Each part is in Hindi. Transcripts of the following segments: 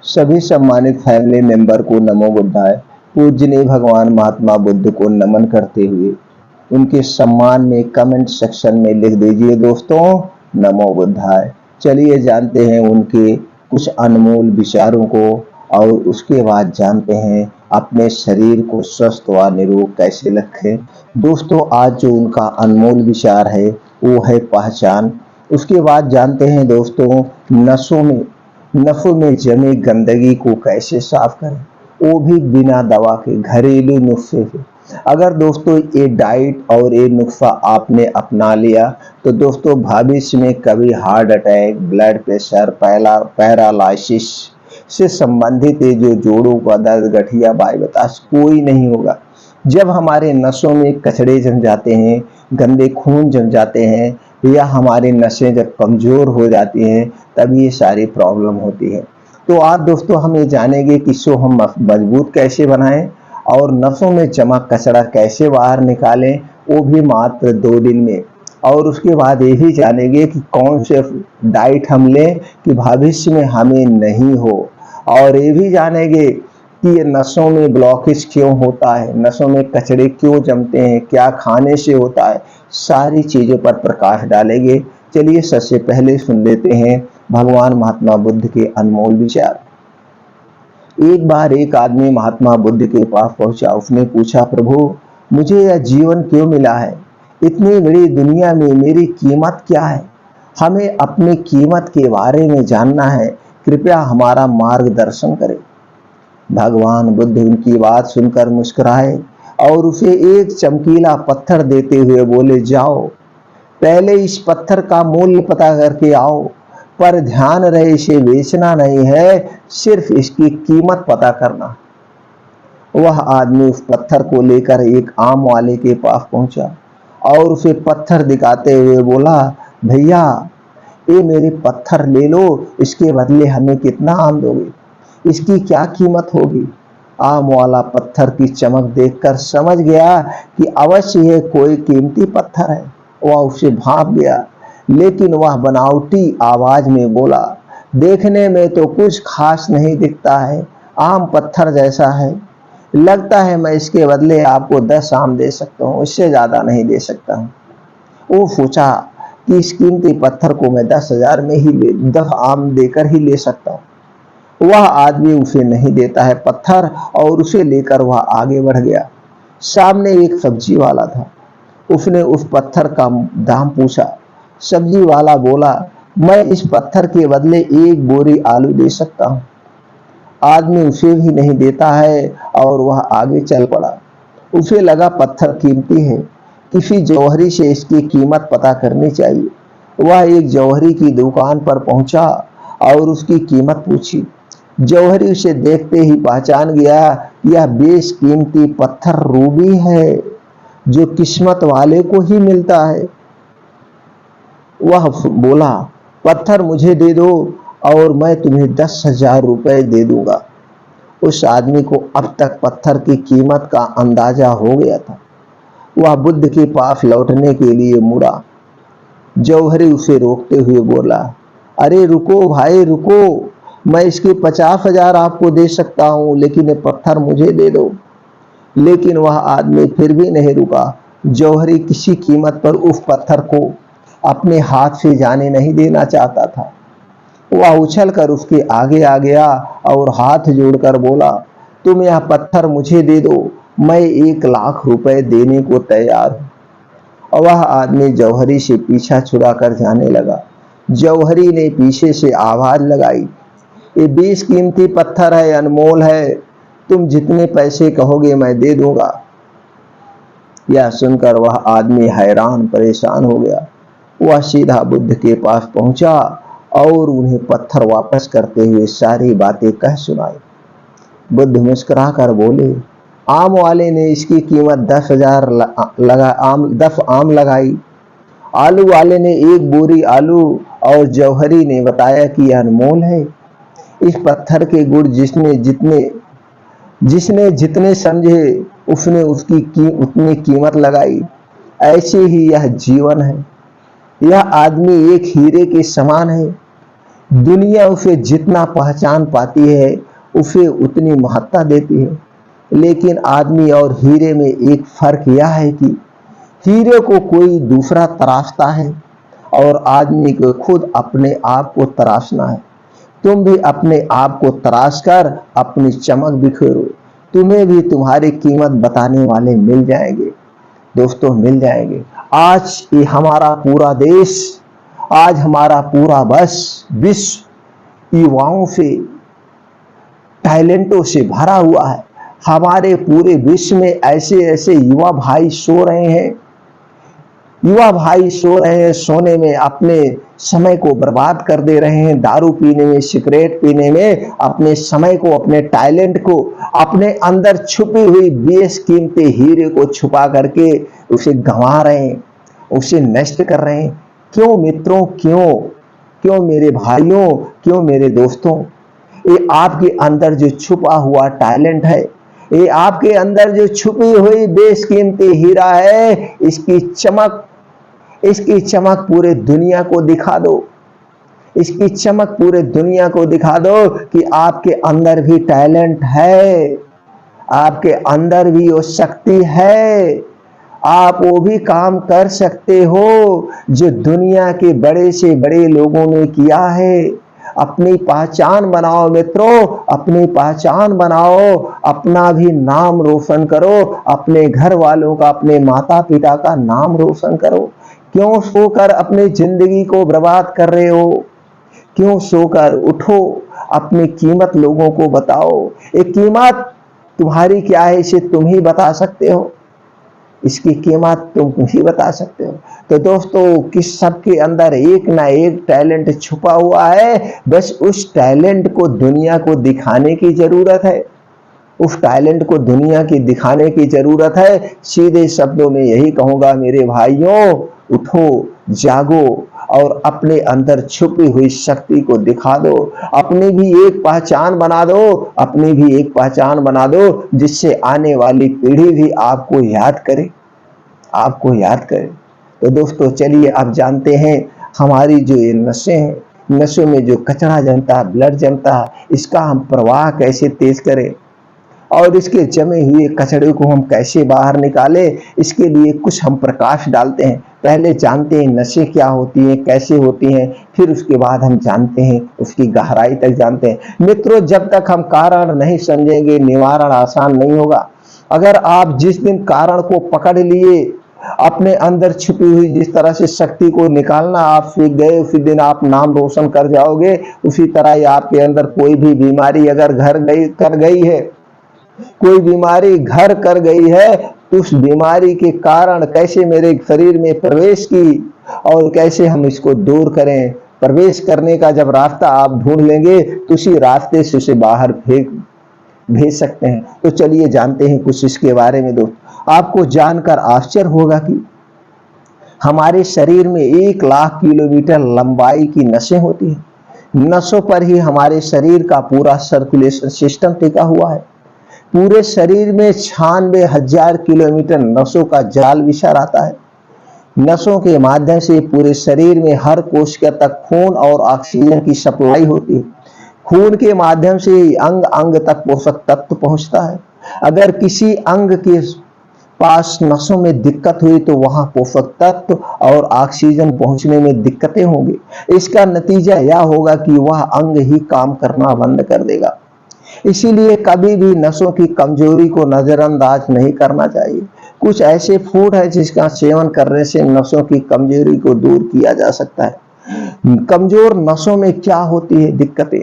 सभी सम्मानित फैमिली मेंबर को नमो बुद्धाय। पूजनीय भगवान महात्मा बुद्ध को नमन करते हुए उनके सम्मान में कमेंट सेक्शन में लिख दीजिए दोस्तों, नमो बुद्धाय। चलिए जानते हैं उनके कुछ अनमोल विचारों को और उसके बाद जानते हैं अपने शरीर को स्वस्थ व निरोग कैसे रखें। दोस्तों, आज जो उनका अनमोल विचार है वो है पहचान। उसके बाद जानते हैं दोस्तों, नसों में जमी गंदगी को कैसे साफ करें, वो भी बिना दवा के घरेलू नुस्खे से। अगर दोस्तों ये डाइट और ये नुस्खा आपने अपना लिया तो दोस्तों भविष्य में कभी heart attack, blood pressure, paralysis से संबंधित ये जो जोड़ों का दर्द, गठिया, बाईपास कोई नहीं होगा। जब हमारे नसों में कचड़े जम जाते हैं, गंदे खून जम जाते हैं या हमारी नसें जब कमजोर हो जाती हैं तब ये सारी प्रॉब्लम होती है। तो आज दोस्तों हम ये जानेंगे कि इसको हम मजबूत कैसे बनाएं और नसों में जमा कचरा कैसे बाहर निकालें, वो भी मात्र 2 दिन में। और उसके बाद ये भी जानेंगे कि कौन से डाइट हम लें कि भविष्य में हमें नहीं हो। और ये भी जानेंगे कि ये नसों में ब्लॉकेज क्यों होता है, नसों में कचड़े क्यों जमते हैं, क्या खाने से होता है, सारी चीजों पर प्रकाश डालेंगे। चलिए सबसे पहले सुन लेते हैं भगवान महात्मा बुद्ध के अनमोल विचार। एक बार एक आदमी महात्मा बुद्ध के पास पहुंचा। उसने पूछा, प्रभु मुझे यह जीवन क्यों मिला है? इतनी बड़ी दुनिया में मेरी कीमत क्या है? हमें अपनी कीमत के बारे में जानना है, कृपया हमारा मार्गदर्शन करें। भगवान बुद्ध उनकी बात सुनकर मुस्कुराए और उसे एक चमकीला पत्थर देते हुए बोले, जाओ पहले इस पत्थर का मूल्य पता करके आओ, पर ध्यान रहे इसे बेचना नहीं है, सिर्फ इसकी कीमत पता करना। वह आदमी उस पत्थर को लेकर एक आम वाले के पास पहुंचा और उसे पत्थर दिखाते हुए बोला, भैया ये मेरे पत्थर ले लो, इसके बदले हमें कितना आम दोगे? इसकी क्या कीमत होगी? आम वाला पत्थर की चमक देखकर समझ गया कि अवश्य यह कोई कीमती पत्थर है। वह उसे भांप गया, लेकिन वह बनावटी आवाज में बोला, देखने में तो कुछ खास नहीं दिखता है, आम पत्थर जैसा है। लगता है मैं इसके बदले आपको 10 आम दे सकता हूँ, इससे ज्यादा नहीं दे सकता हूँ। वो सोचा कि इस कीमती पत्थर को मैं 10,000 में ही 10 आम देकर ही ले सकता हूँ। वह आदमी उसे नहीं देता है पत्थर और उसे लेकर वह आगे बढ़ गया। सामने एक सब्जी वाला था। उसने उस पत्थर का दाम पूछा। सब्जी वाला बोला, मैं इस पत्थर के बदले 1 बोरी आलू दे सकता हूँ। आदमी उसे भी नहीं देता है और वह आगे चल पड़ा। उसे लगा पत्थर कीमती है, किसी जौहरी से इसकी कीमत पता करनी चाहिए। वह एक जौहरी की दुकान पर पहुंचा और उसकी कीमत पूछी। जौहरी उसे देखते ही पहचान गया, यह बेशकीमती पत्थर रूबी है जो किस्मत वाले को ही मिलता है। वह बोला, पत्थर मुझे दे दो और मैं तुम्हें 10,000 रुपए दे दूंगा। उस आदमी को अब तक पत्थर की कीमत का अंदाजा हो गया था। वह बुद्ध के पास लौटने के लिए मुड़ा। जौहरी उसे रोकते हुए बोला, अरे रुको भाई रुको, मैं इसके 50,000 आपको दे सकता हूं, लेकिन ये पत्थर मुझे दे दो। लेकिन वह आदमी फिर भी नहीं रुका। जौहरी किसी कीमत पर उस पत्थर को अपने हाथ से जाने नहीं देना चाहता था। वह उछलकर उसके आगे आ गया और हाथ जोड़कर बोला, तुम यह पत्थर मुझे दे दो, मैं 1,00,000 रुपए देने को तैयार हूं। और वह आदमी जौहरी से पीछा छुड़ाकर जाने लगा। जौहरी ने पीछे से आवाज लगाई, ये बेशकीमती पत्थर है, अनमोल है, तुम जितने पैसे कहोगे मैं दे दूंगा। यह सुनकर वह आदमी हैरान परेशान हो गया। वह सीधा बुद्ध के पास पहुंचा और उन्हें पत्थर वापस करते हुए सारी बातें कह सुनाई। बुद्ध मुस्कुरा कर बोले, आम वाले ने इसकी कीमत 10,000 10 आम लगाई। आलू वाले ने 1 बोरी आलू और जौहरी ने बताया कि यह अनमोल है। इस पत्थर के गुण जिसने जितने समझे उसने उतनी कीमत लगाई। ऐसे ही यह जीवन है। यह आदमी एक हीरे के समान है। दुनिया उसे जितना पहचान पाती है उसे उतनी महत्ता देती है। लेकिन आदमी और हीरे में एक फर्क यह है कि हीरे को कोई दूसरा तराशता है और आदमी को खुद अपने आप को तराशना है। तुम भी अपने आप को तराश कर अपनी चमक बिखेरो, तुम्हें भी तुम्हारी कीमत बताने वाले मिल जाएंगे दोस्तों, मिल जाएंगे। आज ये हमारा पूरा देश, आज हमारा पूरा विश्व युवाओं से, टैलेंटों से भरा हुआ है। हमारे पूरे विश्व में ऐसे ऐसे युवा भाई सो रहे हैं, युवा भाई सो रहे हैं, सोने में अपने समय को बर्बाद कर दे रहे हैं, दारू पीने में, सिगरेट पीने में अपने समय को, अपने टैलेंट को, अपने अंदर छुपी हुई बेशकीमती हीरे को छुपा करके उसे गंवा रहे हैं, उसे नष्ट कर रहे हैं। क्यों मित्रों, क्यों क्यों मेरे भाइयों, क्यों मेरे दोस्तों? ये आपके अंदर जो छुपा हुआ टैलेंट है, ये आपके अंदर जो छुपी हुई बेशकीमती हीरा है, इसकी चमक पूरे दुनिया को दिखा दो, इसकी चमक पूरे दुनिया को दिखा दो कि आपके अंदर भी टैलेंट है, आपके अंदर भी वो शक्ति है, आप वो भी काम कर सकते हो जो दुनिया के बड़े से बड़े लोगों ने किया है। अपनी पहचान बनाओ मित्रों, अपनी पहचान बनाओ, अपना भी नाम रोशन करो, अपने घर वालों का, अपने माता पिता का नाम रोशन करो। क्यों सोकर अपनी जिंदगी को बर्बाद कर रहे हो? क्यों सोकर उठो, अपनी कीमत लोगों को बताओ। एक कीमत तुम्हारी क्या है इसे तुम ही बता सकते हो, इसकी कीमत तुम ही बता सकते हो। तो दोस्तों, किस सबके अंदर एक ना एक टैलेंट छुपा हुआ है, बस उस टैलेंट को दुनिया को दिखाने की जरूरत है, उस टैलेंट को दुनिया की दिखाने की जरूरत है। सीधे शब्दों में यही कहूंगा मेरे भाइयों, उठो, जागो और अपने अंदर छुपी हुई शक्ति को दिखा दो, अपनी भी एक पहचान बना दो, अपनी भी एक पहचान बना दो जिससे आने वाली पीढ़ी भी आपको याद करे, आपको याद करे। तो दोस्तों चलिए अब जानते हैं हमारी जो ये नशे हैं, नशों में जो कचरा जमता है, ब्लड जमता है, इसका हम प्रवाह कैसे तेज करें और इसके जमे हुए कचरे को हम कैसे बाहर निकालें, इसके लिए कुछ हम प्रकाश डालते हैं। पहले जानते हैं नशे क्या होती हैं, कैसे होती हैं, फिर उसके बाद हम जानते हैं, उसकी गहराई तक जानते हैं। मित्रों, जब तक हम कारण नहीं समझेंगे निवारण आसान नहीं होगा। अगर आप जिस दिन कारण को पकड़ लिए, अपने अंदर छिपी हुई जिस तरह से शक्ति को निकालना आप सीख गए, उसी दिन आप नाम रोशन कर जाओगे। उसी तरह आपके अंदर कोई भी बीमारी अगर कर गई है, कोई बीमारी घर कर गई है, उस बीमारी के कारण कैसे मेरे शरीर में प्रवेश की और कैसे हम इसको दूर करें। प्रवेश करने का जब रास्ता आप ढूंढ लेंगे तो उसी रास्ते से उसे बाहर भेज सकते हैं। तो चलिए जानते हैं कुछ इसके बारे में। दोस्तों, आपको जानकर आश्चर्य होगा कि हमारे शरीर में 1,00,000 किलोमीटर लंबाई की नसें होती हैं। नसों पर ही हमारे शरीर का पूरा सर्कुलेशन सिस्टम टिका हुआ है। पूरे शरीर में 96,000 किलोमीटर नसों का जाल बिछा रहता है। नसों के माध्यम से पूरे शरीर में हर कोशिका तक खून और ऑक्सीजन की सप्लाई होती है। खून के माध्यम से अंग अंग तक पोषक तत्व पहुंचता है। अगर किसी अंग के पास नसों में दिक्कत हुई तो वहां पोषक तत्व और ऑक्सीजन पहुंचने में दिक्कतें होंगी। इसका नतीजा यह होगा कि वह अंग ही काम करना बंद कर देगा। इसीलिए कभी भी नसों की कमजोरी को नजरअंदाज नहीं करना चाहिए। कुछ ऐसे फूड है जिसका सेवन करने से नसों की कमजोरी को दूर किया जा सकता है। कमजोर नसों में क्या होती है दिक्कतें,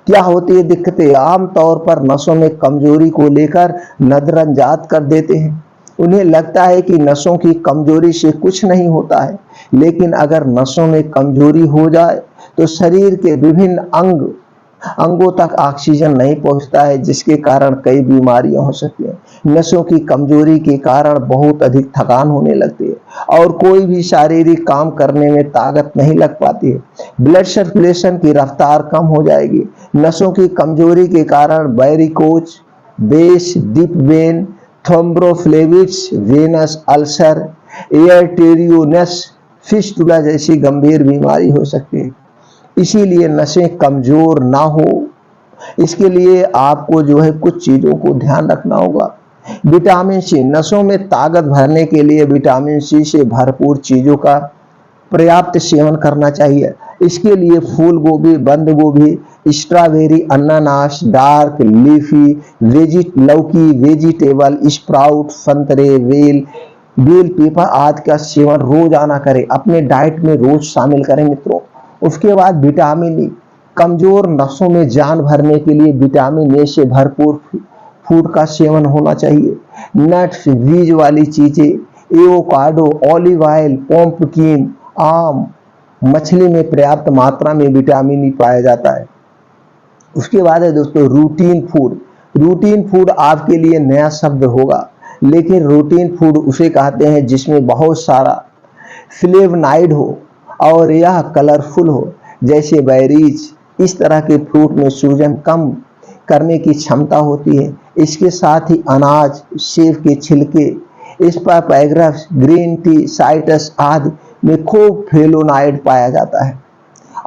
क्या होती है दिक्कतें? आमतौर पर नसों में कमजोरी को लेकर नजरअंदाज कर देते हैं। उन्हें लगता है कि नसों की कमजोरी से कुछ नहीं होता है, लेकिन अगर नसों में कमजोरी हो जाए तो शरीर के विभिन्न अंगों तक ऑक्सीजन नहीं पहुंचता है, जिसके कारण कई बीमारियां हो सकती हैं। नसों की कमजोरी के कारण बहुत अधिक थकान होने लगती है और कोई भी शारीरिक काम करने में ताकत नहीं लग पाती है। ब्लड सर्कुलेशन की रफ्तार कम हो जाएगी। नसों की कमजोरी के कारण varicose veins, deep vein, thrombophlebitis, venous ulcer, arteriovenous fistula जैसी गंभीर बीमारी हो सकती है। इसीलिए नसें कमजोर ना हो, इसके लिए आपको जो है कुछ चीजों को ध्यान रखना होगा। विटामिन सी, नसों में ताकत भरने के लिए विटामिन सी से भरपूर चीजों का पर्याप्त सेवन करना चाहिए। इसके लिए फूल गोभी, बंद गोभी, स्ट्रॉबेरी, अनानास, डार्क लीफी लौकी, वेजिटेबल स्प्राउट, संतरे, बेल पेपर आदि का सेवन रोजाना करें, अपने डाइट में रोज शामिल करें मित्रों। उसके बाद विटामिन ई, कमजोर नसों में जान भरने के लिए विटामिन ए से भरपूर फूड का सेवन होना चाहिए। नट्स, बीज वाली चीजें, एवोकाडो, ऑलिव ऑयल, पम्पकिन, आम, मछली में पर्याप्त मात्रा में विटामिन ई पाया जाता है। उसके बाद है दोस्तों रूटीन फूड। रूटीन फूड आपके लिए नया शब्द होगा, लेकिन रूटीन फूड उसे कहते हैं जिसमें बहुत सारा फ्लेवनाइड हो और यह कलरफुल हो, जैसे बेरीज। इस तरह के फ्रूट में सूजन कम करने की क्षमता होती है। इसके साथ ही अनाज, सेब के छिलके, एस्पारागस, ग्रीन टी, साइट्रस आदि में खूब फ्लेवोनाइड पाया जाता है।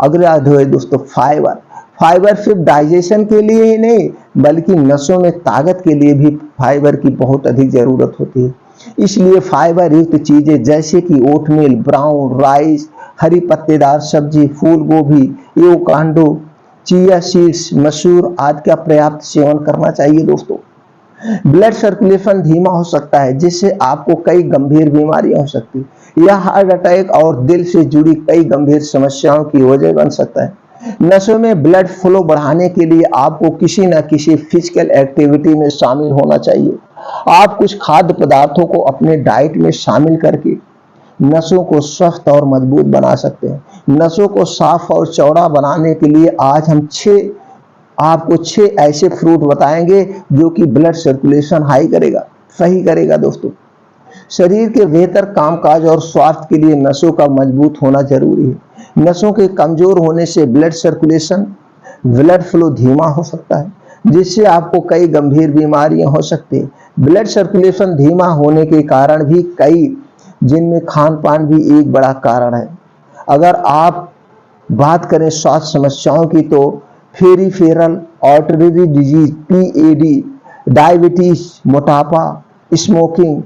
अगला जो है दोस्तों फाइबर। फाइबर सिर्फ डाइजेशन के लिए ही नहीं, बल्कि नसों में ताकत के लिए भी फाइबर की बहुत अधिक जरूरत होती है। इसलिए फाइबर युक्त चीजें जैसे कि ओटमील, ब्राउन राइस, हरी पत्तेदार सब्जी, फूल गोभी, एवोकाडो, चिया सीड्स, मसूर आदि का पर्याप्त सेवन करना चाहिए दोस्तों। ब्लड सर्कुलेशन धीमा हो सकता है, जिससे आपको कई गंभीर बीमारियां हो सकती है। यह हार्ट अटैक और दिल से जुड़ी कई गंभीर समस्याओं की वजह बन सकता है। नसों में ब्लड फ्लो बढ़ाने के लिए आपको किसी न किसी फिजिकल एक्टिविटी में शामिल होना चाहिए। आप कुछ खाद्य पदार्थों को अपने डाइट में शामिल करके नसों को स्वस्थ और मजबूत बना सकते हैं। नसों को साफ और चौड़ा बनाने के लिए आज हम आपको 6 ऐसे फ्रूट बताएंगे जो कि ब्लड सर्कुलेशन हाई करेगा, सही करेगा दोस्तों। शरीर के बेहतर कामकाज और स्वास्थ्य के लिए नसों का मजबूत होना जरूरी है। नसों के कमजोर होने से ब्लड फ्लो धीमा हो सकता है, जिससे आपको कई गंभीर बीमारियां हो सकती हैं। ब्लड सर्कुलेशन धीमा होने के कारण भी कई, जिनमें खान पान भी एक बड़ा कारण है। अगर आप बात करें स्वास्थ्य समस्याओं की, तो peripheral artery disease PAD, diabetes, मोटापा, स्मोकिंग,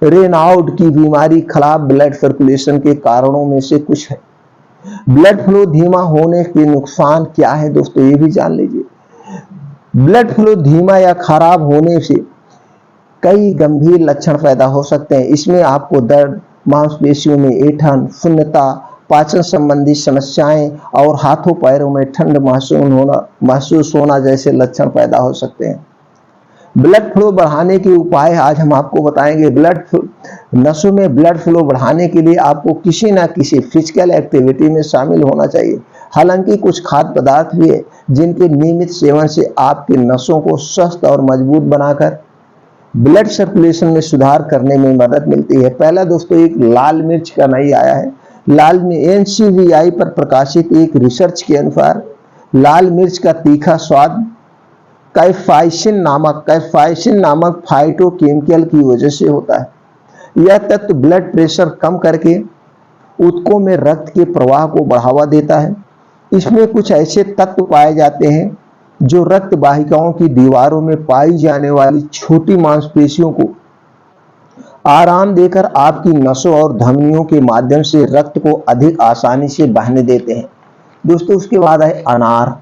रेनाउड की बीमारी खराब ब्लड सर्कुलेशन के कारणों में से कुछ है। ब्लड फ्लो धीमा होने के नुकसान क्या है दोस्तों, ये भी जान लीजिए। ब्लड फ्लो धीमा या खराब होने से कई गंभीर लक्षण पैदा हो सकते हैं। इसमें आपको दर्द, मांसपेशियों में ऐंठन, शून्यता, पाचन संबंधी समस्याएं और हाथों पैरों में ठंड महसूस होना जैसे लक्षण पैदा हो सकते हैं। ब्लड फ्लो बढ़ाने के उपाय आज हम आपको बताएंगे। नसों में ब्लड फ्लो बढ़ाने के लिए आपको किसी न किसी फिजिकल एक्टिविटी में शामिल होना चाहिए। हालांकि कुछ खाद्य पदार्थ भी है जिनके नियमित सेवन से आपके नसों को स्वस्थ और मजबूत बनाकर ब्लड सर्कुलेशन में सुधार करने में मदद मिलती है। पहला दोस्तों एक लाल मिर्च का नई आया है। लाल में NCBI पर प्रकाशित एक रिसर्च के अनुसार लाल मिर्च का तीखा स्वाद कैप्साइसिन नामक फाइटोकेमिकल की वजह से होता है। यह तत्व ब्लड प्रेशर कम करके ऊतकों में रक्त के प्रवाह को बढ़ावा देता है। इसमें कुछ ऐसे तत्व पाए जाते हैं जो रक्त वाहिकाओं की दीवारों में पाई जाने वाली छोटी मांसपेशियों को आराम देकर आपकी नसों और धमनियों के माध्यम से रक्त को अधिक आसानी से बहने देते हैं। दोस्तों उसके बाद है अनार।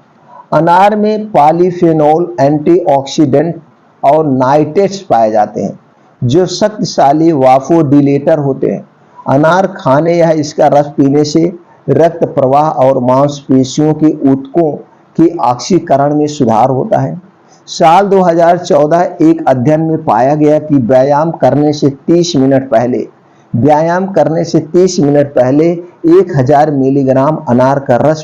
अनार में पॉलीफेनोल, एंटीऑक्सीडेंट और नाइट्रेट्स पाए जाते हैं जो शक्तिशाली वाफोडिलेटर होते हैं। अनार खाने या इसका रस पीने से रक्त प्रवाह और मांसपेशियों के ऊतकों के ऑक्सीकरण में सुधार होता है। साल 2014 एक अध्ययन में पाया गया कि व्यायाम करने से 30 मिनट पहले 1000 मिलीग्राम अनार का रस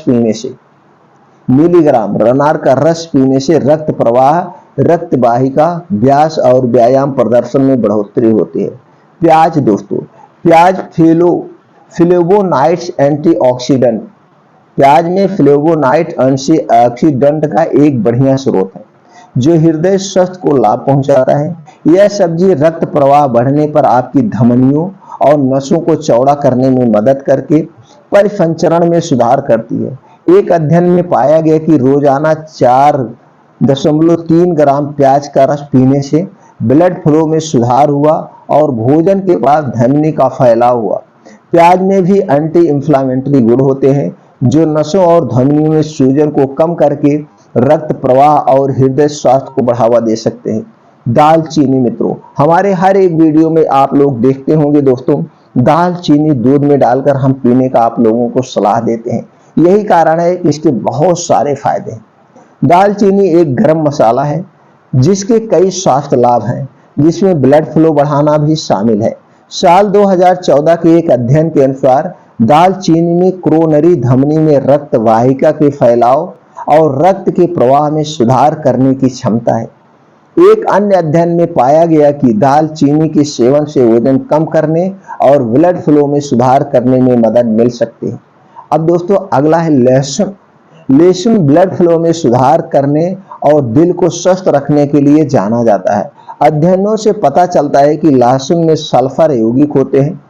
पीने से रक्त प्रवाह, रक्त वाहिका व्यास और व्यायाम प्रदर्शन में बढ़ोतरी होती है। प्याज दोस्तों, प्याज फ्लेवोनाइड्स एंटीऑक्सीडेंट, प्याज में फ्लेवोनाइड एंटीऑक्सीडेंट का एक बढ़िया स्रोत है जो हृदय स्वास्थ्य को लाभ पहुंचाता है। यह सब्जी रक्त प्रवाह बढ़ने पर आपकी धमनियों और नसों को चौड़ा करने में मदद करके परिसंचरण में सुधार करती है। एक अध्ययन में पाया गया कि रोजाना 4.3 ग्राम प्याज का रस पीने से ब्लड फ्लो में सुधार हुआ और भोजन के बाद धमनी का फैलाव हुआ। प्याज में भी एंटी इंफ्लेमेटरी गुण होते हैं जो नसों और धमनियों में सूजन को कम करके रक्त प्रवाह और हृदय स्वास्थ्य को बढ़ावा दे सकते हैं। दालचीनी मित्रों, हमारे हर एक वीडियो में आप लोग देखते होंगे दोस्तों, दालचीनी दूध में डालकर हम पीने का आप लोगों को सलाह देते हैं। यही कारण है कि इसके बहुत सारे फायदे हैं। दालचीनी एक गरम मसाला है जिसके कई स्वास्थ्य लाभ हैं, जिसमें ब्लड फ्लो बढ़ाना भी शामिल है। साल 2014 के एक अध्ययन के अनुसार दालचीनी में कोरोनरी धमनी में रक्त वाहिका के फैलाव और रक्त के प्रवाह में सुधार करने की क्षमता है। एक अन्य अध्ययन में पाया गया कि दालचीनी के सेवन से वजन कम करने और ब्लड फ्लो में सुधार करने में मदद मिल सकती है। अब दोस्तों अगला है लहसुन। लहसुन ब्लड फ्लो में सुधार करने और दिल को स्वस्थ रखने के लिए जाना जाता है। अध्ययनों से पता चलता है कि लहसुन में सल्फर यौगिक होते हैं,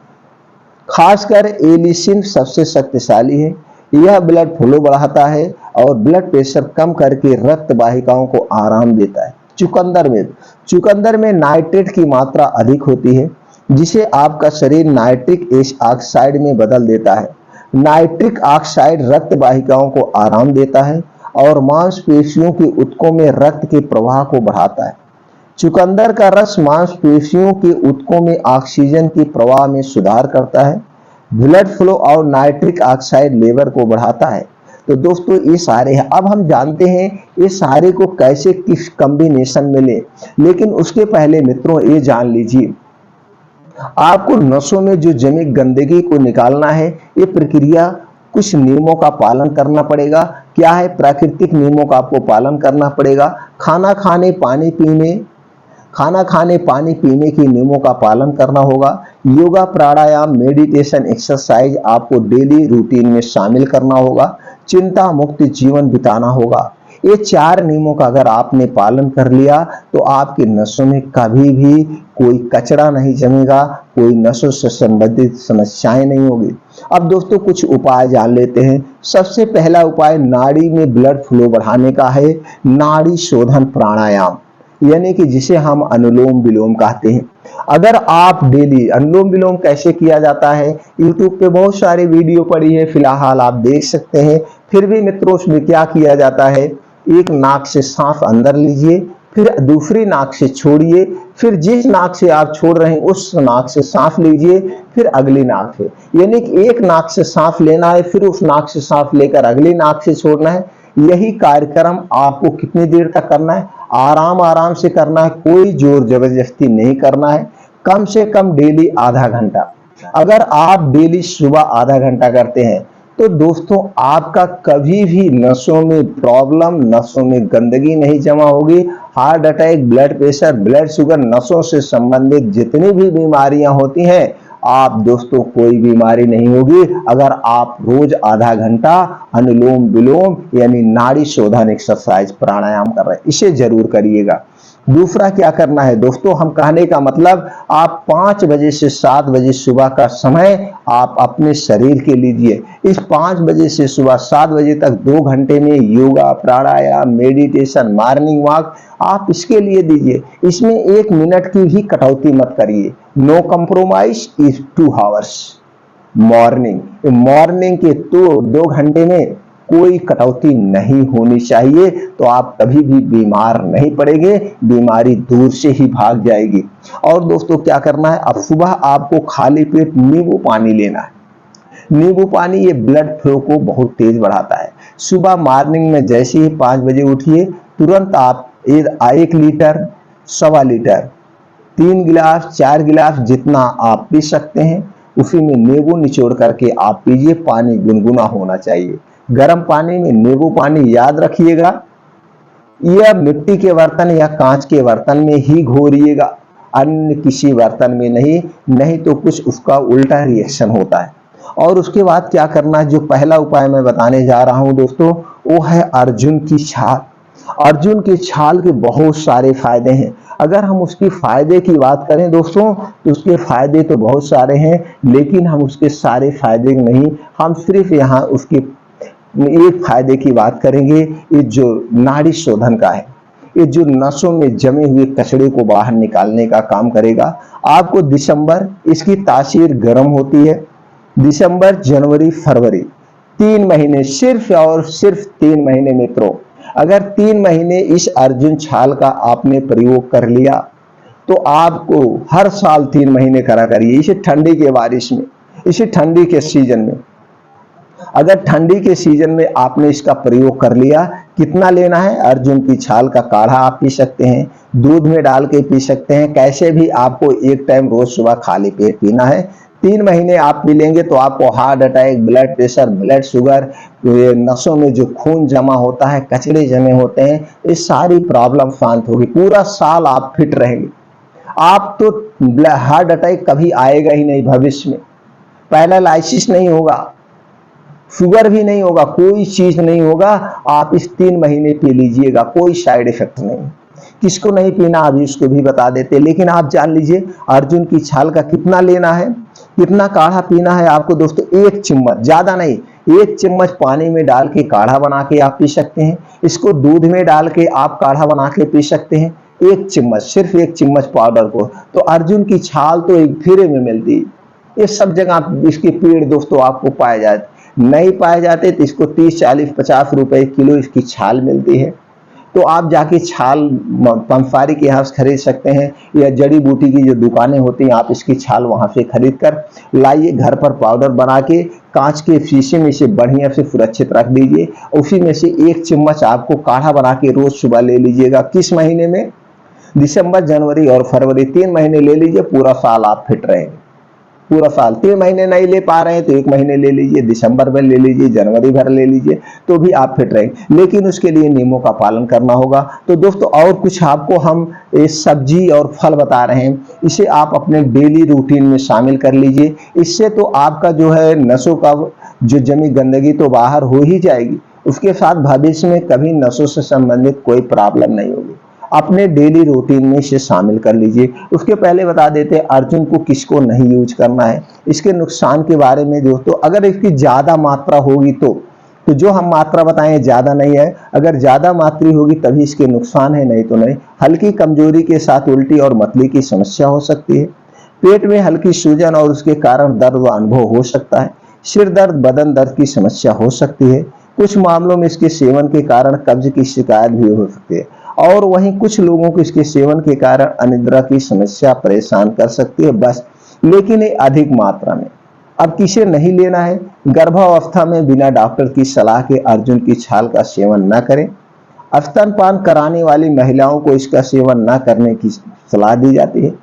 खासकर एलिसिन सबसे शक्तिशाली है। यह ब्लड फ्लो बढ़ाता है और ब्लड प्रेशर कम करके रक्त वाहिकाओं को आराम देता है। चुकंदर में नाइट्रेट की मात्रा अधिक होती है जिसे आपका शरीर नाइट्रिक ऑक्साइड में बदल देता है। नाइट्रिक ऑक्साइड रक्त वाहिकाओं को आराम देता है और मांसपेशियों के ऊतकों में रक्त के प्रवाह को बढ़ाता है। चुकंदर का रस मांसपेशियों के ऊतकों में ऑक्सीजन के प्रवाह में सुधार करता है, ब्लड फ्लो और नाइट्रिक ऑक्साइड लेवल को बढ़ाता है। तो दोस्तों ये सारे हैं। अब हम जानते हैं ये सारे को कैसे किस कॉम्बिनेशन में ले, लेकिन उसके पहले मित्रों ये जान लीजिए आपको नसों में जो जमी गंदगी को निकालना है, ये प्रक्रिया कुछ नियमों का पालन करना पड़ेगा। क्या है? प्राकृतिक नियमों का आपको पालन करना पड़ेगा। खाना खाने पानी पीने के नियमों का पालन करना होगा। योगा, प्राणायाम, मेडिटेशन, एक्सरसाइज आपको डेली रूटीन में शामिल करना होगा। चिंता मुक्त जीवन बिताना होगा। ये 4 नियमों का अगर आपने पालन कर लिया तो आपके नसों में कभी भी कोई कचरा नहीं जमेगा, कोई नसों से संबंधित समस्याएं नहीं होगी। अब दोस्तों कुछ उपाय जान लेते हैं। सबसे पहला उपाय नाड़ी में ब्लड फ्लो बढ़ाने का है, नाड़ी शोधन प्राणायाम, यानी कि जिसे हम अनुलोम विलोम कहते हैं। अगर आप डेली अनुलोम विलोम कैसे किया जाता है, यूट्यूब पे बहुत सारे वीडियो पड़ी है, फिलहाल आप देख सकते हैं। फिर भी मित्रों उसमें क्या किया जाता है, एक नाक से सांस अंदर लीजिए, फिर दूसरी नाक से छोड़िए, फिर जिस नाक से आप छोड़ रहे हैं उस नाक से सांस लीजिए, फिर अगली नाक से, यानी कि एक नाक से सांस लेना है, फिर उस नाक से सांस लेकर अगली नाक से छोड़ना है। यही कार्यक्रम आपको कितनी देर तक करना है? आराम आराम से करना है, कोई जोर जबरदस्ती नहीं करना है। कम से कम डेली आधा घंटा। अगर आप डेली सुबह आधा घंटा करते हैं तो दोस्तों आपका कभी भी नसों में प्रॉब्लम, नसों में गंदगी नहीं जमा होगी। Heart attack, blood pressure, blood sugar, नसों से संबंधित जितनी भी बीमारियां होती हैं, आप दोस्तों कोई बीमारी नहीं होगी अगर आप रोज आधा घंटा अनुलोम विलोम यानी नाड़ी शोधन एक्सरसाइज प्राणायाम कर रहे हैं। इसे जरूर करिएगा। दूसरा क्या करना है दोस्तों, हम कहने का मतलब आप 5 बजे से 7 बजे सुबह का समय आप अपने शरीर के लीजिए। इस 5 बजे से सुबह 7 बजे तक 2 घंटे में योगा, प्राणायाम, मेडिटेशन, मॉर्निंग वॉक आप इसके लिए दीजिए। इसमें 1 मिनट की भी कटौती मत करिए। No compromise is 2 hours morning के 2 घंटे में कोई कटौती नहीं होनी चाहिए, तो आप कभी भी बीमार नहीं पड़ेंगे, बीमारी दूर से ही भाग जाएगी। और दोस्तों क्या करना है, अब सुबह आपको खाली पेट नींबू पानी लेना है। नींबू पानी ये ब्लड फ्लो को बहुत तेज बढ़ाता है। सुबह मॉर्निंग में जैसे ही 5 बजे उठिए, तुरंत आप 1 लीटर, 1.25 लीटर, 3 गिलास, 4 गिलास जितना आप पी सकते हैं, उसी में नींबू निचोड़ करके आप पीजिए। पानी गुनगुना होना चाहिए। गर्म पानी में नींबू पानी याद रखिएगा, यह मिट्टी के बर्तन या कांच के बर्तन में ही घोरिएगा, अन्य किसी बर्तन में नहीं तो कुछ उसका उल्टा रिएक्शन होता है। और उसके बाद क्या करना है, जो पहला उपाय मैं बताने जा रहा हूं दोस्तों, वो है अर्जुन की छाल। अर्जुन की छाल के बहुत सारे फायदे हैं। अगर हम उसकी फायदे की बात करें दोस्तों, तो उसके फायदे तो बहुत सारे हैं, लेकिन हम उसके सारे फायदे नहीं, हम सिर्फ यहाँ उसके एक फायदे की बात करेंगे, ये जो नाड़ी शोधन का है, ये जो नसों में जमे हुए कचड़े को बाहर निकालने का काम करेगा। आपको दिसंबर, इसकी तासीर गर्म होती है। दिसंबर, जनवरी, फरवरी, 3 महीने, सिर्फ और सिर्फ 3 महीने मित्रों। अगर 3 महीने इस अर्जुन छाल का आपने प्रयोग कर लिया तो आपको हर साल 3 महीने करा करिए, इसे ठंडी के बारिश में, इसे ठंडी के सीजन में। अगर ठंडी के सीजन में आपने इसका प्रयोग कर लिया, कितना लेना है, अर्जुन की छाल का काढ़ा आप पी सकते हैं, दूध में डाल के पी सकते हैं, कैसे भी आपको एक टाइम रोज सुबह खाली पेट पीना है। 3 महीने आप पी लेंगे तो आपको heart attack, blood pressure, blood sugar, नसों में जो खून जमा होता है, कचड़े जमे होते हैं, ये सारी प्रॉब्लम शांत होगी। पूरा साल आप फिट रहेंगे। आप तो हार्ट अटैक कभी आएगा ही नहीं भविष्य में, पैरालिसिस नहीं होगा, शुगर भी नहीं होगा, कोई चीज नहीं होगा। आप इस 3 महीने पी लीजिएगा, कोई साइड इफेक्ट नहीं। किसको नहीं पीना अभी उसको भी बता देते, लेकिन आप जान लीजिए अर्जुन की छाल का कितना लेना है, कितना काढ़ा पीना है आपको दोस्तों। 1 चम्मच, ज्यादा नहीं, 1 चम्मच पानी में डाल के काढ़ा बना के आप पी सकते हैं। इसको दूध में डाल के आप काढ़ा बना के पी सकते हैं। 1 चम्मच, सिर्फ 1 चम्मच पाउडर को। तो अर्जुन की छाल तो एक फ्री में मिलती है, ये सब जगह इसके पेड़ दोस्तों आपको पाए जाते, नहीं पाए जाते तो इसको 30, 40, 50 रुपए किलो इसकी छाल मिलती है। तो आप जाके छाल पंसारी के यहाँ से खरीद सकते हैं, या जड़ी बूटी की जो दुकानें होती हैं आप इसकी छाल वहां से खरीद कर लाइए, घर पर पाउडर बना के कांच के शीशे में इसे बढ़िया से सुरक्षित रख दीजिए। उसी में से 1 चम्मच आपको काढ़ा बना के रोज सुबह ले लीजिएगा। किस महीने में, दिसंबर, जनवरी और फरवरी, 3 महीने ले लीजिए, पूरा साल आप फिट रहेंगे। पूरा साल 3 महीने नहीं ले पा रहे हैं तो 1 महीने ले लीजिए, दिसंबर में ले लीजिए, जनवरी भर ले लीजिए, तो भी आप फिट रहेंगे। लेकिन उसके लिए नियमों का पालन करना होगा। तो दोस्तों और कुछ आपको हम सब्जी और फल बता रहे हैं, इसे आप अपने डेली रूटीन में शामिल कर लीजिए। इससे तो आपका जो है नसों का जो जमी गंदगी तो बाहर हो ही जाएगी, उसके साथ भविष्य में कभी नसों से संबंधित कोई प्रॉब्लम नहीं होगी। अपने डेली रूटीन में इसे शामिल कर लीजिए। उसके पहले बता देते हैं अर्जुन को किसको नहीं यूज करना है, इसके नुकसान के बारे में दोस्तों। अगर इसकी ज्यादा मात्रा होगी तो जो हम मात्रा बताएं ज्यादा नहीं है, अगर ज्यादा मात्रा होगी तभी इसके नुकसान है, नहीं तो नहीं। हल्की कमजोरी के साथ उल्टी और मतली की समस्या हो सकती है, पेट में हल्की सूजन और उसके कारण दर्द व अनुभव हो सकता है, सिर दर्द, बदन दर्द की समस्या हो सकती है। कुछ मामलों में इसके सेवन के कारण कब्ज की शिकायत भी हो सकती है, और वहीं कुछ लोगों को इसके सेवन के कारण अनिद्रा की समस्या परेशान कर सकती है, बस। लेकिन ये अधिक मात्रा में। अब किसे नहीं लेना है, गर्भावस्था में बिना डॉक्टर की सलाह के अर्जुन की छाल का सेवन न करें। स्तनपान कराने वाली महिलाओं को इसका सेवन न करने की सलाह दी जाती है।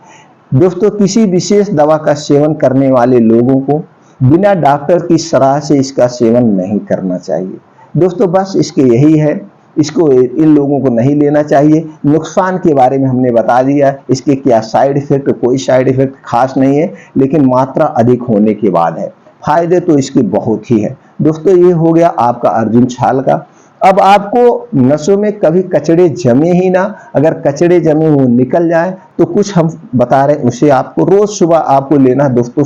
दोस्तों किसी विशेष दवा का सेवन करने वाले लोगों को बिना डॉक्टर की सलाह से इसका सेवन नहीं करना चाहिए। दोस्तों बस इसके यही है, इसको इन लोगों को नहीं लेना चाहिए। नुकसान के बारे में हमने बता दिया, इसके क्या साइड इफेक्ट, कोई साइड इफेक्ट खास नहीं है, लेकिन मात्रा अधिक होने के बाद है। फायदे तो इसके बहुत ही है। दोस्तों ये हो गया आपका अर्जुन छाल का। अब आपको नसों में कभी कचड़े जमे ही ना, अगर कचड़े जमे वो निकल जाए तो कुछ हम बता रहे हैं उसे आपको रोज सुबह आपको लेना। दोस्तों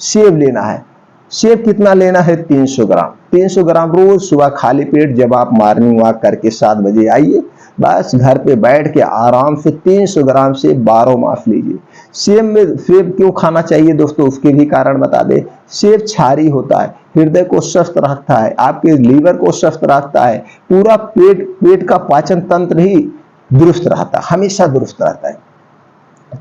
सेब लेना है। सेब कितना लेना है, 300 ग्राम। 300 ग्राम रोज सुबह खाली पेट जब आप मॉर्निंग वॉक करके 7 बजे आइए, बस घर पे बैठ के आराम से 300 ग्राम सेब 12 मास लीजिए। सेब क्यों खाना चाहिए दोस्तों, उसके भी कारण बता दें। सेब क्षारी होता है, हृदय को स्वस्थ रखता है, आपके लीवर को स्वस्थ रखता है, पूरा पेट का पाचन तंत्र ही दुरुस्त रहता है, हमेशा दुरुस्त रहता है।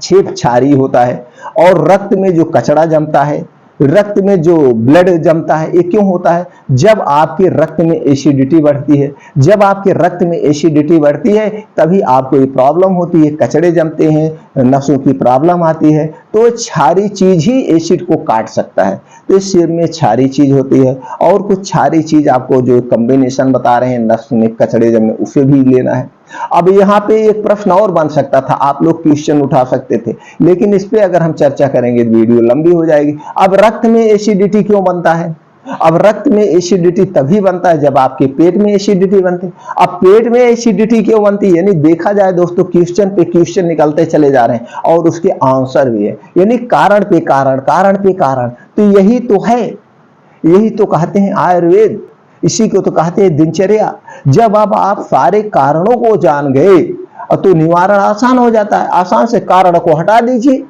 सेब क्षारी होता है। और रक्त में जो कचरा जमता है, रक्त में जो ब्लड जमता है, ये क्यों होता है, जब आपके रक्त में एसिडिटी बढ़ती है। जब आपके रक्त में एसिडिटी बढ़ती है तभी आपको ये प्रॉब्लम होती है, कचड़े जमते हैं, नसों की प्रॉब्लम आती है। तो क्षारी चीज ही एसिड को काट सकता है, तो इस सेब में क्षारी चीज होती है। और कुछ क्षारी चीज आपको जो कॉम्बिनेशन बता रहे हैं नस में कचड़े जमने, उसे भी लेना है। अब यहाँ पे एक प्रश्न और बन सकता था, आप लोग क्वेश्चन उठा सकते थे, लेकिन इस पे अगर हम चर्चा करेंगे तो वीडियो लंबी हो जाएगी। अब रक्त में एसिडिटी क्यों बनता है, अब रक्त में एसिडिटी तभी बनता है जब आपके पेट में एसिडिटी बनती है। अब पेट में एसिडिटी क्यों बनती है, यानी देखा जाए दोस्तों क्वेश्चन पे क्वेश्चन निकलते चले जा रहे हैं और उसके आंसर भी है, यानी कारण पे कारण, कारण पे कारण। तो यही तो है, यही तो कहते हैं आयुर्वेद, इसी को तो कहते हैं दिनचर्या। जब अब आप सारे कारणों को जान गए तो निवारण आसान हो जाता है। आसान से कारण को हटा दीजिए,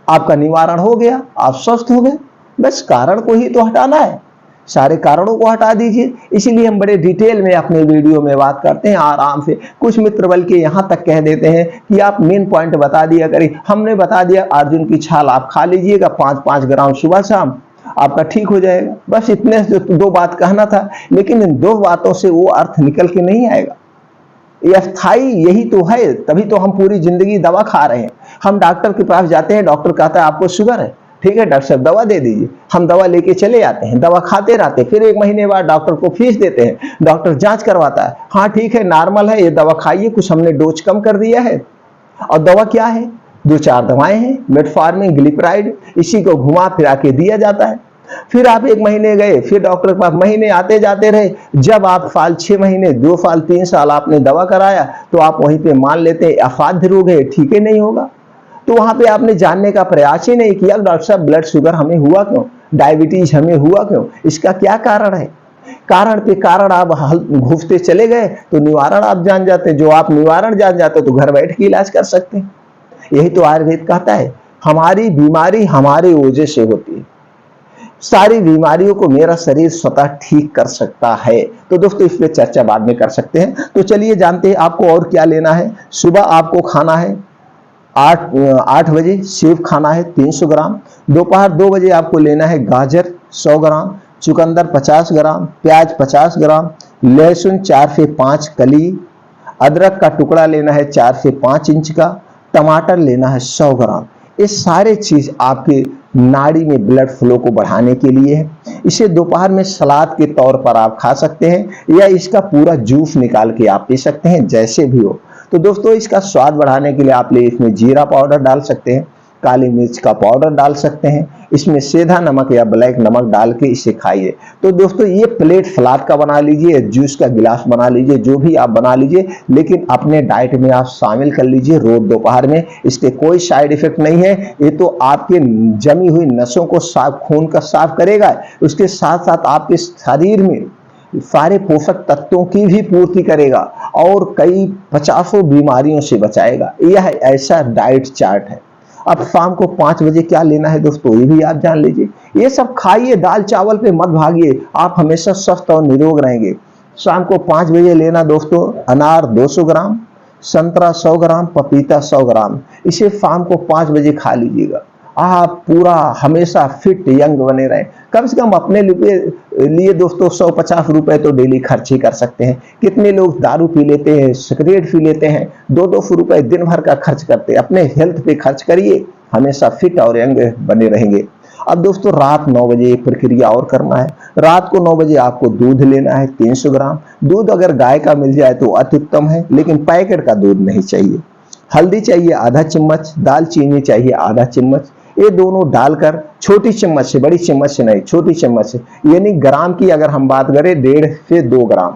आपका निवारण हो गया, आप स्वस्थ हो गए। बस कारण को ही तो हटाना है, सारे कारणों को हटा दीजिए। इसीलिए हम बड़े डिटेल में अपने वीडियो में बात करते हैं आराम से। कुछ मित्र बल्कि यहाँ तक कह देते हैं कि आप मेन पॉइंट बता दिया करें। हमने बता दिया अर्जुन की छाल आप खा लीजिएगा 5-5 ग्राम सुबह शाम, आपका ठीक हो जाएगा। बस इतने से 2 बात कहना था, लेकिन इन 2 बातों से वो अर्थ निकल के नहीं आएगा। ये अस्थाई यही तो है, तभी तो हम पूरी जिंदगी दवा खा रहे हैं। हम डॉक्टर के पास जाते हैं, डॉक्टर कहता है आपको शुगर है, ठीक है डॉक्टर साहब दवा दे दीजिए, हम दवा लेके चले आते हैं, दवा खाते रहते हैं। फिर 1 महीने बाद डॉक्टर को फीस देते हैं, डॉक्टर जांच करवाता है, हाँ ठीक है नॉर्मल है, ये दवा खाइए, कुछ हमने डोज कम कर दिया है। और दवा क्या है? 2-4 दवाएं हैं, मेटफॉर्मिन, ग्लिसराइड, इसी को घुमा फिरा के दिया जाता है। फिर आप 1 महीने गए, फिर डॉक्टर के पास महीने आते जाते रहे। जब आप साल 6 महीने 2 साल 3 साल आपने दवा कराया, तो आप वहीं पे मान लेते हैं असाध्य रोग है, ठीक है नहीं होगा। तो वहां पे आपने जानने का प्रयास ही नहीं किया डॉक्टर साहब ब्लड शुगर हमें हुआ क्यों, डायबिटीज हमें हुआ क्यों, इसका क्या कारण है। कारण पे कारण आप घुसते चले गए तो निवारण आप जान जाते। जो आप निवारण जान जाते तो घर बैठ के इलाज कर सकते हैं। यही तो आयुर्वेद कहता है, हमारी बीमारी हमारे वजह से होती है। सारी बीमारियों को मेरा शरीर स्वतः ठीक कर सकता है। तो दोस्तों इस पे चर्चा बाद में कर सकते हैं। तो चलिए जानते हैं आपको और क्या लेना है। सुबह आपको खाना है 8 बजे सेब खाना है 300 ग्राम। दोपहर 2 बजे आपको लेना है गाजर 100 ग्राम, चुकंदर 50 ग्राम, प्याज 50 ग्राम, लहसुन 4 से 5 कली, अदरक का टुकड़ा लेना है 4 से 5 इंच का, टमाटर लेना है 100 ग्राम। ये सारे चीज आपके नाड़ी में ब्लड फ्लो को बढ़ाने के लिए है। इसे दोपहर में सलाद के तौर पर आप खा सकते हैं या इसका पूरा जूस निकाल के आप पी सकते हैं, जैसे भी हो। तो दोस्तों इसका स्वाद बढ़ाने के लिए आप इसमें जीरा पाउडर डाल सकते हैं, काली मिर्च का पाउडर डाल सकते हैं, इसमें सेंधा नमक या ब्लैक नमक डाल के इसे खाइए। तो दोस्तों ये प्लेट सलाद का बना लीजिए, जूस का गिलास बना लीजिए, जो भी आप बना लीजिए, लेकिन अपने डाइट में आप शामिल कर लीजिए रोज दोपहर में। इसके कोई साइड इफेक्ट नहीं है। ये तो आपके जमी हुई नसों को साफ, खून का साफ करेगा, उसके साथ साथ आपके शरीर में सारे पोषक तत्वों की भी पूर्ति करेगा और कई 50 बीमारियों से बचाएगा। यह ऐसा डाइट चार्ट है। अब शाम को 5 बजे क्या लेना है दोस्तों, ये भी आप जान लीजिए। ये सब खाइए, दाल चावल पे मत भागिए, आप हमेशा स्वस्थ और निरोग रहेंगे। शाम को 5 बजे लेना दोस्तों अनार 200 ग्राम, संतरा 100 ग्राम, पपीता 100 ग्राम। इसे शाम को 5 बजे खा लीजिएगा। आप पूरा हमेशा फिट यंग बने रहें। कम से कम अपने लिए दोस्तों 150 रुपए तो डेली खर्च ही कर सकते हैं। कितने लोग दारू पी लेते हैं, सिगरेट पी लेते हैं, 200 रुपए दिन भर का खर्च करते हैं। अपने हेल्थ पे खर्च करिए, हमेशा फिट और यंग बने रहेंगे। अब दोस्तों रात 9 बजे एक प्रक्रिया और करना है। रात को 9 बजे आपको दूध लेना है 300 ग्राम। दूध अगर गाय का मिल जाए तो अति उत्तम है, लेकिन पैकेट का दूध नहीं चाहिए। हल्दी चाहिए आधा चम्मच, दालचीनी चाहिए आधा चम्मच। ये दोनों डालकर छोटी चम्मच से, बड़ी चम्मच से नहीं, छोटी चम्मच से, यानी ग्राम की अगर हम बात करें 1.5 से 2 ग्राम,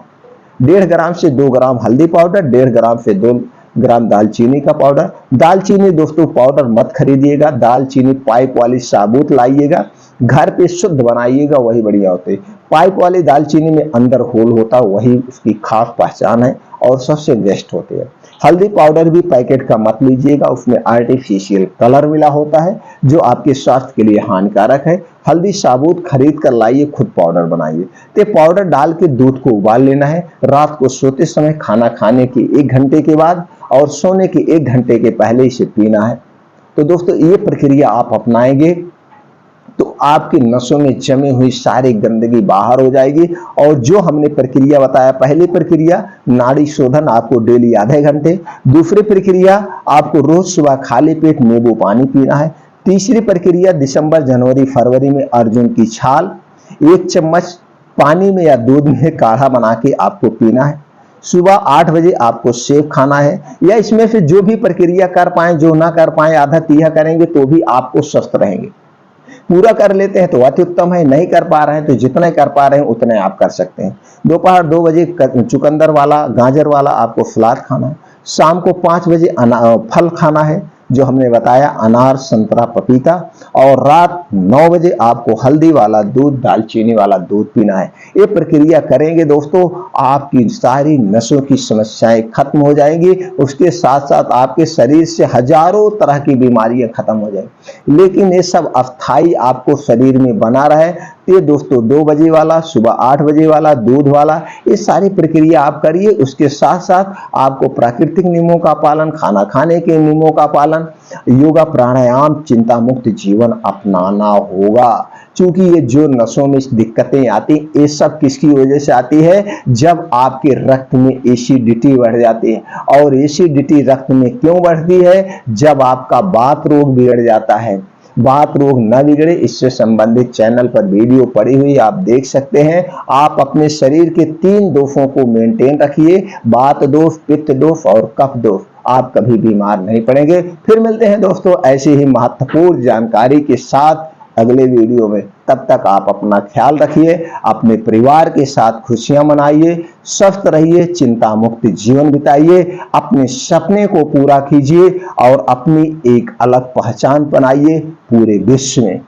1.5 ग्राम से 2 ग्राम हल्दी पाउडर, 1.5 ग्राम से 2 ग्राम दालचीनी का पाउडर। दालचीनी दोस्तों पाउडर मत खरीदिएगा, दालचीनी पाइप वाली साबुत लाइएगा, घर पे शुद्ध बनाइएगा, वही बढ़िया होते हैं। पाइप वाली दालचीनी में अंदर होल होता, वही उसकी खास पहचान है और सबसे बेस्ट होती है। हल्दी पाउडर भी पैकेट का मत लीजिएगा, उसमें आर्टिफिशियल कलर मिला होता है जो आपके स्वास्थ्य के लिए हानिकारक है। हल्दी साबुत खरीद कर लाइए, खुद पाउडर बनाइए। तो पाउडर डाल के दूध को उबाल लेना है। रात को सोते समय, खाना खाने के 1 घंटे के बाद और सोने के 1 घंटे के पहले इसे पीना है। तो दोस्तों ये प्रक्रिया आप अपनाएंगे तो आपकी नसों में जमी हुई सारी गंदगी बाहर हो जाएगी। और जो हमने प्रक्रिया बताया, पहली प्रक्रिया नाड़ी शोधन आपको डेली आधे घंटे, दूसरी प्रक्रिया आपको रोज सुबह खाली पेट नींबू पानी पीना है, तीसरी प्रक्रिया दिसंबर जनवरी फरवरी में अर्जुन की छाल 1 चम्मच पानी में या दूध में काढ़ा बना के आपको पीना है, सुबह 8 बजे आपको सेब खाना है। या इसमें से जो भी प्रक्रिया कर पाए, जो ना कर पाए आधा तिहा करेंगे तो भी आपको स्वस्थ रहेंगे। पूरा कर लेते हैं तो अति उत्तम है, नहीं कर पा रहे हैं तो जितने कर पा रहे हैं उतने आप कर सकते हैं। दोपहर 2 बजे चुकंदर वाला, गाजर वाला आपको सलाद खाना है। शाम को 5 बजे फल खाना है। जो हमने बताया, अनार, संतरा, पपीता, और रात 9 बजे आपको हल्दी वाला दूध, दालचीनी वाला दूध पीना है। ये प्रक्रिया करेंगे दोस्तों, आपकी सारी नसों की समस्याएं खत्म हो जाएंगी। उसके साथ साथ आपके शरीर से हजारों तरह की बीमारियां खत्म हो जाएंगी। लेकिन ये सब अस्थाई आपको शरीर में बना रहे, ये दोस्तों 2 बजे वाला, सुबह 8 बजे वाला, दूध वाला, ये सारी प्रक्रिया आप करिए। उसके साथ साथ आपको प्राकृतिक नियमों का पालन, खाना खाने के नियमों का पालन, योगा, प्राणायाम, चिंता मुक्त जीवन अपनाना होगा। क्योंकि ये जो नसों में दिक्कतें आती, ये सब किसकी वजह से आती है? जब आपके रक्त में एसिडिटी बढ़ जाती है। और एसिडिटी रक्त में क्यों बढ़ती है? जब आपका वात रोग बिगड़ जाता है। वात रोग न बिगड़े, इससे संबंधित चैनल पर वीडियो पड़ी हुई आप देख सकते हैं। आप अपने शरीर के 3 दोषों को मेंटेन रखिए, वात दोष, पित्त दोष और कफ दोष। आप कभी बीमार नहीं पड़ेंगे। फिर मिलते हैं दोस्तों ऐसी ही महत्वपूर्ण जानकारी के साथ अगले वीडियो में। तब तक आप अपना ख्याल रखिए, अपने परिवार के साथ खुशियां मनाइए, स्वस्थ रहिए, चिंता मुक्त जीवन बिताइए, अपने सपने को पूरा कीजिए और अपनी एक अलग पहचान बनाइए पूरे विश्व में।